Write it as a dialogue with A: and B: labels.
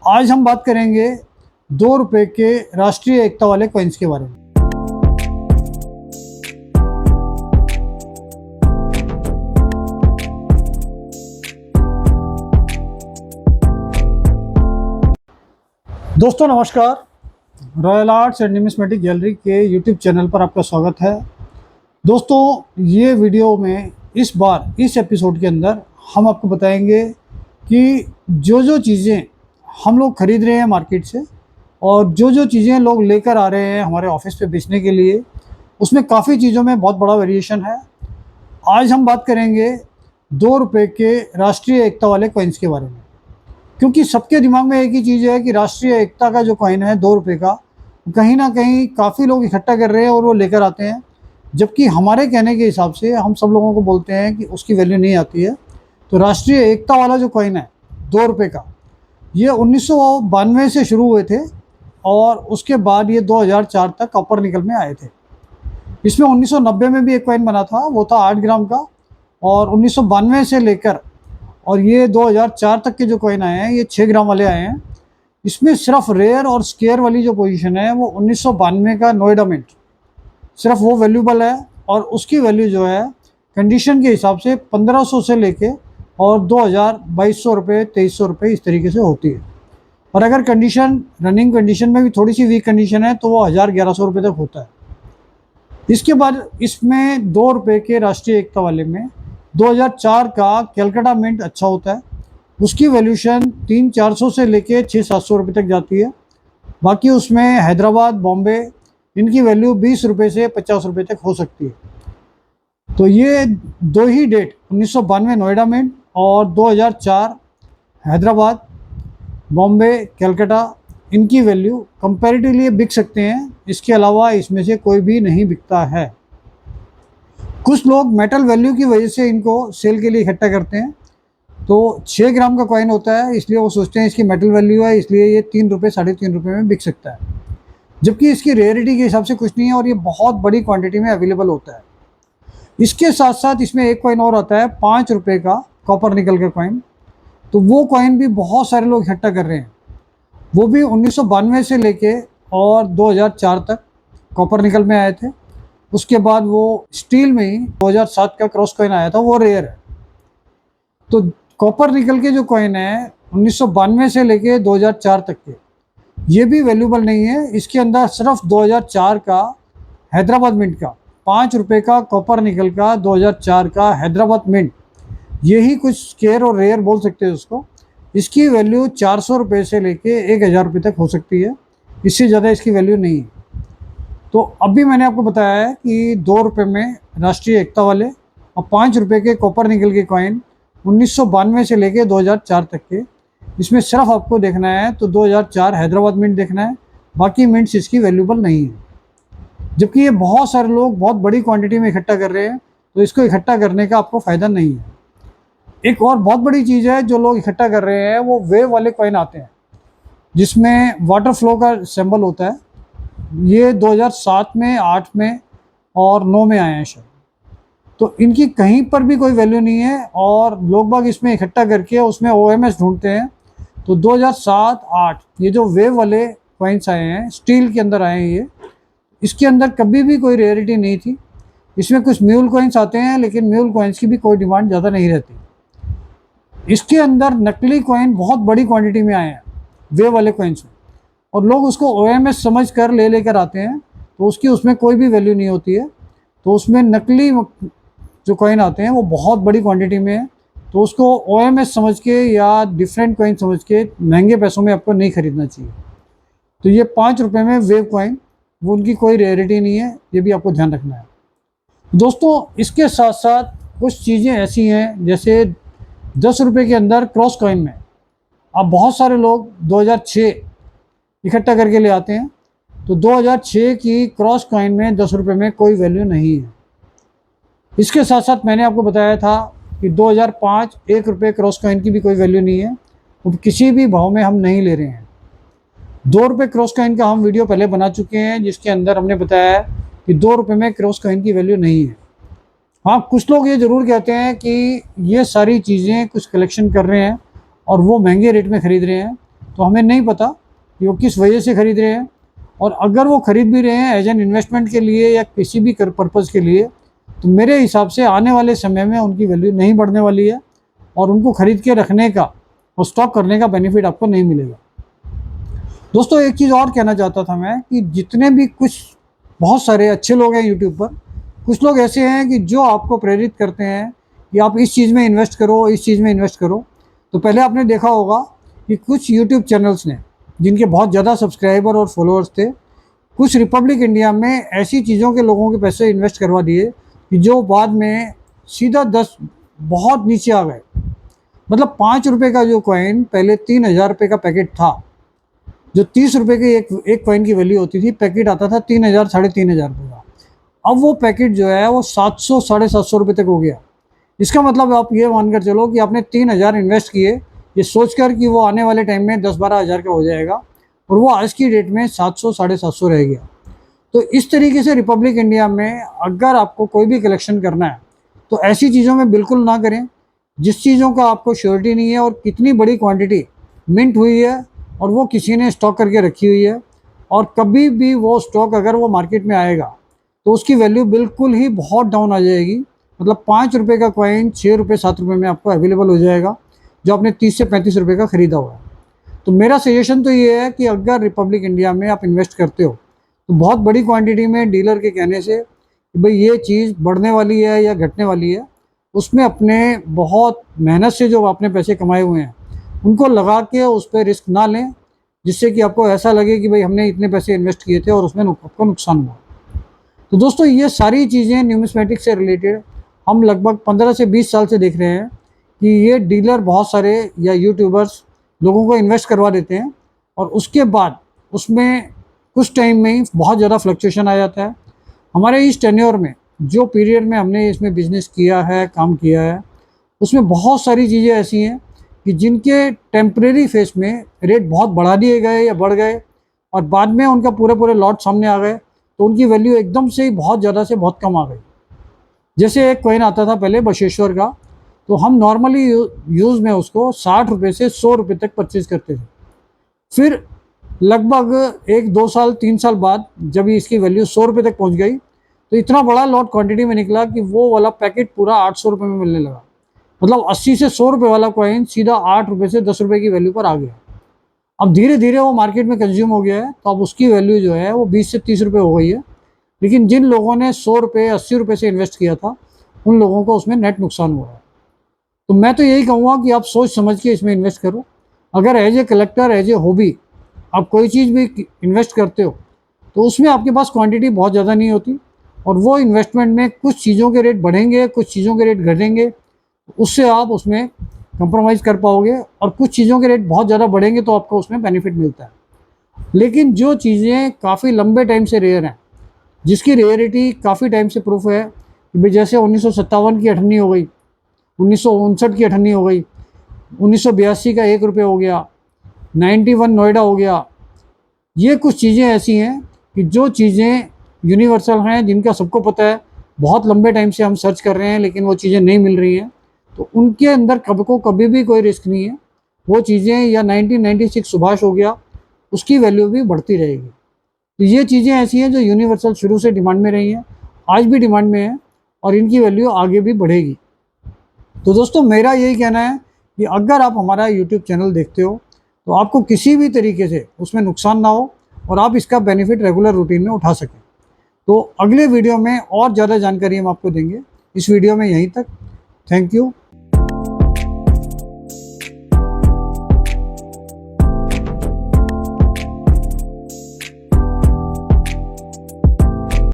A: आज हम बात करेंगे 2 रुपए के राष्ट्रीय एकता वाले कॉइन्स के बारे में। दोस्तों नमस्कार, royal arts and numismatic gallery के यूट्यूब चैनल पर आपका स्वागत है। दोस्तों ये वीडियो में इस एपिसोड के अंदर हम आपको बताएंगे कि जो चीज़ें हम लोग ख़रीद रहे हैं मार्केट से और जो चीज़ें लोग लेकर आ रहे हैं हमारे ऑफिस पे बेचने के लिए, उसमें काफ़ी चीज़ों में बहुत बड़ा वेरिएशन है। आज हम बात करेंगे 2 रुपए के राष्ट्रीय एकता वाले कॉइन्स के बारे में, क्योंकि सबके दिमाग में एक ही चीज़ है कि राष्ट्रीय एकता का जो कॉइन है 2 रुपए का, कहीं ना कहीं काफ़ी लोग इकट्ठा कर रहे हैं और वो लेकर आते हैं, जबकि हमारे कहने के हिसाब से हम सब लोगों को बोलते हैं कि उसकी वैल्यू नहीं आती है। तो राष्ट्रीय एकता वाला जो कॉइन है 2 रुपए का, ये 1992 से शुरू हुए थे और उसके बाद ये 2004 तक कॉपर निकल में आए थे। इसमें 1990 में भी एक कॉइन बना था, वो था 8 ग्राम का, और 1992 से लेकर और ये 2004 तक के जो कॉइन आए हैं ये 6 ग्राम वाले आए हैं। इसमें सिर्फ रेयर और स्केयर वाली जो पोजीशन है वो 1992 का नोएडा मिंट, सिर्फ वो वैल्यूबल है और उसकी वैल्यू जो है कंडीशन के हिसाब से 1500 से लेके और 2000, 2200 रुपये, 2300 रुपये इस तरीके से होती है। और अगर कंडीशन रनिंग कंडीशन में भी थोड़ी सी वीक कंडीशन है तो वो 1000, 1100 रुपये तक होता है। इसके बाद इसमें 2 रुपए के राष्ट्रीय एकता वाले में 2004 का कैलकाटा मिंट अच्छा होता है, उसकी वैल्यूशन 300-400 से लेके 600-700 रुपये तक जाती है। बाकी उसमें हैदराबाद, बॉम्बे, इनकी वैल्यू 20 रुपये से 50 रुपये तक हो सकती है। तो ये दो ही डेट 1992 नोएडा मिंट और 2004 हैदराबाद, बॉम्बे, कैलकाटा, इनकी वैल्यू कंपैरेटिवली बिक सकते हैं। इसके अलावा इसमें से कोई भी नहीं बिकता है। कुछ लोग मेटल वैल्यू की वजह से इनको सेल के लिए इकट्ठा करते हैं। तो 6 ग्राम का कॉइन होता है, इसलिए वो सोचते हैं इसकी मेटल वैल्यू है, इसलिए ये 3 रुपये, 3.5 रुपये में बिक सकता है, जबकि इसकी रेयरिटी के हिसाब से कुछ नहीं है और ये बहुत बड़ी क्वांटिटी में अवेलेबल होता है। इसके साथ साथ इसमें एक कॉइन और आता है 5 रुपये का कॉपर निकल का कॉइन। तो वो कॉइन भी बहुत सारे लोग इकट्ठा कर रहे हैं, वो भी 1992 से लेके और 2004 तक कॉपर निकल में आए थे। उसके बाद वो स्टील में ही 2007 का क्रॉस कॉइन आया था, वो रेयर है। तो कॉपर निकल के जो कॉइन है 1992 से लेके 2004 तक के, ये भी वैल्यूबल नहीं है। इसके अंदर सिर्फ 2004 का हैदराबाद मिंट का 5 रुपये का कॉपर निकल का 2004 का हैदराबाद मिंट, यही कुछ स्केयर और रेयर बोल सकते हैं उसको। इसकी वैल्यू 400 रुपये से लेके 1000 रुपये तक हो सकती है, इससे ज़्यादा इसकी वैल्यू नहीं है। तो अभी मैंने आपको बताया है कि 2 रुपये में राष्ट्रीय एकता वाले और 5 रुपये के कॉपर निकल के कॉइन 1992 से लेके 2004 तक के, इसमें सिर्फ आपको देखना है तो 2004 हैदराबाद मिंट देखना है, बाकी मिंट्स इसकी वैल्यूबल नहीं है। जबकि ये बहुत सारे लोग बहुत बड़ी क्वांटिटी में इकट्ठा कर रहे हैं, तो इसको इकट्ठा करने का आपको फ़ायदा नहीं है। एक और बहुत बड़ी चीज़ है जो लोग इकट्ठा कर रहे हैं, वो वेव वाले कॉइन आते हैं जिसमें वाटर फ्लो का सिंबल होता है। ये 2007 में, 8 में और 9 में आए हैं शायद। तो इनकी कहीं पर भी कोई वैल्यू नहीं है और लोग बाग इसमें इकट्ठा करके उसमें OMS ढूंढते हैं। तो 2007, 8 ये जो वेव वाले कॉइन्स आए हैं, स्टील के अंदर आए हैं ये, इसके अंदर कभी भी कोई रेयरिटी नहीं थी। इसमें कुछ म्यूल कॉइन्स आते हैं, लेकिन म्यूल कॉइन्स की भी कोई डिमांड ज़्यादा नहीं रहती। इसके अंदर नकली कॉइन बहुत बड़ी क्वांटिटी में आए हैं वेव वाले कॉइन्स में, और लोग उसको OMS समझ कर लेकर आते हैं, तो उसकी उसमें कोई भी वैल्यू नहीं होती है। तो उसमें नकली जो कॉइन आते हैं वो बहुत बड़ी क्वांटिटी में है, तो उसको OMS समझ के या डिफरेंट कॉइन समझ के महंगे पैसों में आपको नहीं खरीदना चाहिए। तो ये 5 रुपये में वेव कॉइन, वो उनकी कोई रेयरिटी नहीं है, ये भी आपको ध्यान रखना है। दोस्तों इसके साथ साथ कुछ चीज़ें ऐसी हैं, जैसे 10 रुपये के अंदर क्रॉस कॉइन में अब बहुत सारे लोग 2006 इकट्ठा करके ले आते हैं। तो 2006 की क्रॉस कॉइन में 10 रुपये में कोई वैल्यू नहीं है। इसके साथ साथ मैंने आपको बताया था कि 2005 1 रुपये क्रॉस कॉइन की भी कोई वैल्यू नहीं है, वो किसी भी भाव में हम नहीं ले रहे हैं। 2 रुपये क्रॉस कॉइन का हम वीडियो पहले बना चुके हैं, जिसके अंदर हमने बताया कि 2 रुपये में क्रॉस कॉइन की वैल्यू नहीं है। हाँ, कुछ लोग ये ज़रूर कहते हैं कि ये सारी चीज़ें कुछ कलेक्शन कर रहे हैं और वो महंगे रेट में ख़रीद रहे हैं, तो हमें नहीं पता कि वो किस वजह से ख़रीद रहे हैं। और अगर वो ख़रीद भी रहे हैं एज एन इन्वेस्टमेंट के लिए या किसी भी पर्पज़ के लिए, तो मेरे हिसाब से आने वाले समय में उनकी वैल्यू नहीं बढ़ने वाली है और उनको ख़रीद के रखने का और स्टॉक करने का बेनिफिट आपको नहीं मिलेगा। दोस्तों एक चीज़ और कहना चाहता था मैं कि जितने भी बहुत सारे अच्छे लोग हैं यूट्यूब पर, कुछ लोग ऐसे हैं कि जो आपको प्रेरित करते हैं कि आप इस चीज़ में इन्वेस्ट करो, इस चीज़ में इन्वेस्ट करो। तो पहले आपने देखा होगा कि कुछ यूट्यूब चैनल्स ने, जिनके बहुत ज़्यादा सब्सक्राइबर और फॉलोअर्स थे, कुछ रिपब्लिक इंडिया में ऐसी चीज़ों के लोगों के पैसे इन्वेस्ट करवा दिए कि जो बाद में सीधा 10 बहुत नीचे आ गए। मतलब 5 रुपये का जो कॉइन पहले 3000 रुपये का पैकेट था, जो 30 रुपये की एक कॉइन की वैल्यू होती थी, पैकेट आता था 3000 साढ़े 3000 रुपये का। अब वो पैकेट जो है वो 700 साढ़े 700 रुपये तक हो गया। इसका मतलब आप ये मानकर चलो कि आपने 3000 इन्वेस्ट किए, ये सोचकर कि वो आने वाले टाइम में 10-12 हज़ार का हो जाएगा, और वो आज की डेट में 700 साढ़े 700 रह गया। तो इस तरीके से रिपब्लिक इंडिया में अगर आपको कोई भी कलेक्शन करना है तो ऐसी चीज़ों में बिल्कुल ना करें जिस चीज़ों का आपको श्योरिटी नहीं है और कितनी बड़ी क्वांटिटी मिंट हुई है और वो किसी ने स्टॉक करके रखी हुई है, और कभी भी वो स्टॉक अगर वो मार्केट में आएगा तो उसकी वैल्यू बिल्कुल ही बहुत डाउन आ जाएगी। मतलब 5 रुपये का कॉइन 6 रुपये 7 रुपये में आपको अवेलेबल हो जाएगा, जो आपने 30 से 35 रुपये का ख़रीदा हुआ है। तो मेरा सजेशन तो ये है कि अगर रिपब्लिक इंडिया में आप इन्वेस्ट करते हो तो बहुत बड़ी क्वांटिटी में डीलर के कहने से कि भाई ये चीज़ बढ़ने वाली है या घटने वाली है, उसमें अपने बहुत मेहनत से जो आपने पैसे कमाए हुए हैं उनको लगा के उस पर रिस्क ना लें, जिससे कि आपको ऐसा लगे कि भाई हमने इतने पैसे इन्वेस्ट किए थे और उसमें आपको नुकसान हुआ। तो दोस्तों ये सारी चीज़ें न्यूमिस्मेटिक्स से रिलेटेड हम लगभग 15 से 20 साल से देख रहे हैं कि ये डीलर बहुत सारे या यूट्यूबर्स लोगों को इन्वेस्ट करवा देते हैं, और उसके बाद उसमें कुछ टाइम में ही बहुत ज़्यादा फ्लक्चुएशन आ जाता है। हमारे इस टेन्योर में जो पीरियड में हमने इसमें बिज़नेस किया है, काम किया है, उसमें बहुत सारी चीज़ें ऐसी हैं कि जिनके टेम्परेरी फेस में रेट बहुत बढ़ा दिए गए या बढ़ गए, और बाद में उनका पूरे लॉट सामने आ गए तो उनकी वैल्यू एकदम से ही बहुत ज़्यादा से बहुत कम आ गई। जैसे एक कॉइन आता था पहले बशेश्वर का, तो हम नॉर्मली यूज़ में उसको 60 रुपये से 100 रुपये तक परचेज़ करते थे। फिर लगभग 1-2 साल 3 साल बाद जब इसकी वैल्यू 100 रुपये तक पहुंच गई तो इतना बड़ा लॉट क्वांटिटी में निकला कि वो वाला पैकेट पूरा 800 रुपये में मिलने लगा। मतलब 80 से 100 रुपये वाला कॉइन सीधा 8 रुपये से 10 रुपये की वैल्यू पर आ गया। अब धीरे धीरे वो मार्केट में कंज्यूम हो गया है, तो अब उसकी वैल्यू जो है वो 20 से 30 रुपये हो गई है। लेकिन जिन लोगों ने 100 रुपये 80 रुपये से इन्वेस्ट किया था उन लोगों को उसमें नेट नुकसान हुआ है। तो मैं तो यही कहूँगा कि आप सोच समझ के इसमें इन्वेस्ट करो। अगर as a collector, as a hobby आप कोई चीज़ भी इन्वेस्ट करते हो तो उसमें आपके पास क्वांटिटी बहुत ज़्यादा नहीं होती, और वो इन्वेस्टमेंट में कुछ चीज़ों के रेट बढ़ेंगे, कुछ चीज़ों के रेट घटेंगे, उससे आप उसमें कंप्रोमाइज़ कर पाओगे, और कुछ चीज़ों के रेट बहुत ज़्यादा बढ़ेंगे तो आपको उसमें बेनिफिट मिलता है। लेकिन जो चीज़ें काफ़ी लंबे टाइम से रेयर हैं, जिसकी रेयरिटी काफ़ी टाइम से प्रूफ है कि भाई जैसे 1957 की अठन्नी हो गई, 1959 की अठन्नी हो गई, 1982 का 1 रुपये हो गया, 91 नोएडा हो गया। ये कुछ चीज़ें ऐसी हैं कि जो चीज़ें यूनिवर्सल हैं, जिनका सबको पता है, बहुत लंबे टाइम से हम सर्च कर रहे हैं लेकिन वो चीज़ें नहीं मिल रही हैं, तो उनके अंदर कभी भी कोई रिस्क नहीं है। वो चीज़ें, या 1996 सुभाष हो गया, उसकी वैल्यू भी बढ़ती रहेगी। तो ये चीज़ें ऐसी हैं जो यूनिवर्सल शुरू से डिमांड में रही हैं, आज भी डिमांड में है, और इनकी वैल्यू आगे भी बढ़ेगी। तो दोस्तों मेरा यही कहना है कि अगर आप हमारा यूट्यूब चैनल देखते हो तो आपको किसी भी तरीके से उसमें नुकसान ना हो और आप इसका बेनिफिट रेगुलर रूटीन में उठा सकें। तो अगले वीडियो में और ज़्यादा जानकारी हम आपको देंगे। इस वीडियो में यहीं तक। Thank you.